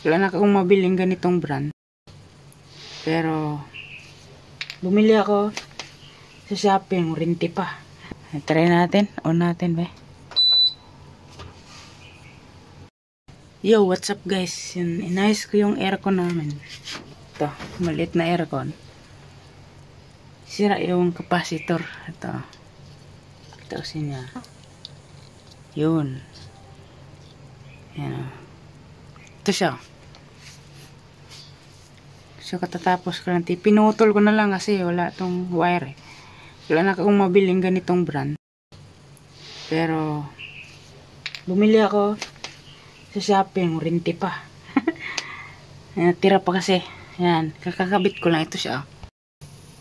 Wala na akong mabiling ganitong brand. Pero, bumili ako sa Shopee, rinti pa. Try natin. On natin, ba? Yo, what's up guys? Inayos ko yung aircon namin. Ito, maliit na aircon. Sira yung capacitor. Ito. Ito kasi niya. Yun. Yan. Ito siya. So, katatapos ko lang. Pinutol ko na lang kasi wala tong wire. Wala na akong mabiling ganitong brand. Pero, bumili ako sa Shopee, rinti pa. Tira pa kasi. Yan. Kakakabit ko lang. Ito siya.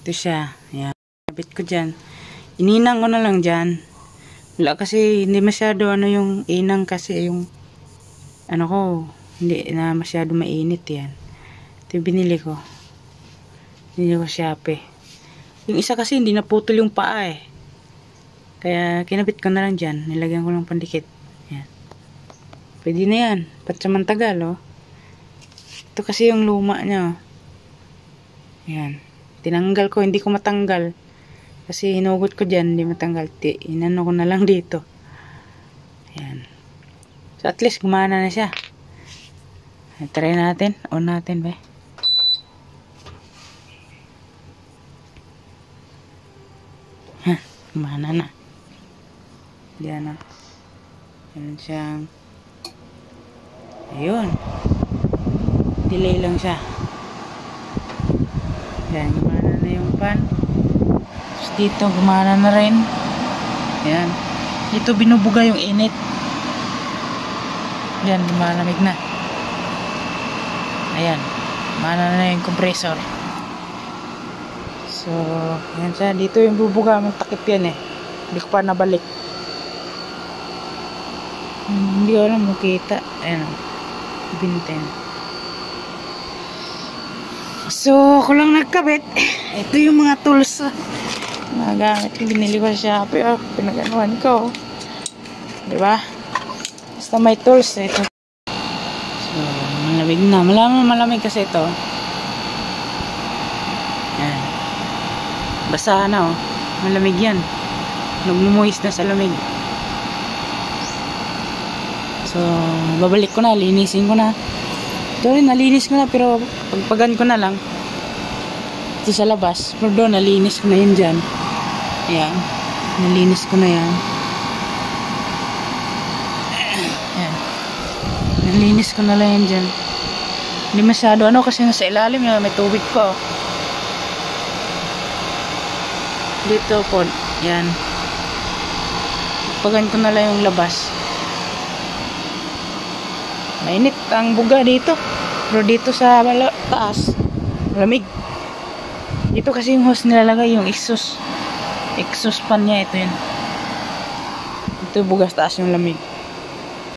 Ito siya. Yan. Kabit ko dyan. Ininang ko na lang dyan. Wala kasi, hindi masyado yung inang kasi yung ko, hindi na masyado mainit yan. Ito yung binili ko. Binili ko Shopee. Yung isa kasi hindi naputol yung paa eh. Kaya kinabit ko na lang dyan. Nilagyan ko ng pandikit. Yan. Pwede na yan. Patsamantagal oh. Ito kasi yung luma niya. Yan. Tinanggal ko. Hindi ko matanggal. Kasi hinugot ko dyan. Hindi matanggal. Inano ko na lang dito. Yan. So at least gumana na siya. Try natin. On natin ba? Gumana na. Diyan na. Yan siyang. Ayun. Delay lang siya. Yan. Gumana na yung pan. Tapos dito gumana na rin. Yan. Dito binubuga yung init. Yan. Lumalamig na. Ayan. Gumana na yung compressor. So, yan siya. Dito yung bubuga. Magtakip yan eh. Hindi ko pa nabalik. Hindi ko alam makita. Ayan. Binten. So, ako lang nagkabit. Ito yung mga tools. Mga gamit ko. Binili ko sa Shopee. Oh, pinag-anuhan ko. Diba? Basta may tools. Ito. So, malamig na. Malamig kasi ito. Ayan. Basa na oh. Malamig yan. Nagmumuhis na sa lamig. So, babalik ko na. Linisin ko na. Ito rin, nalinis ko na. Pero, pagpagan ko na lang. Ito sa labas. Pero doon, nalinis ko na yun dyan. Ayan. Nalinis ko na yan. Ayan. Nalinis ko na lang yan dyan. Hindi masyado ano kasi nasa ilalim yan. May tubig pa oh. Dito po, yan. Pagan ko na lang yung labas. Mainit ang buga dito. Pero dito sa taas, malamig. Dito kasi yung hose nilalagay, yung exhaust fan niya, ito yun. Ito bugas taas yung lamig.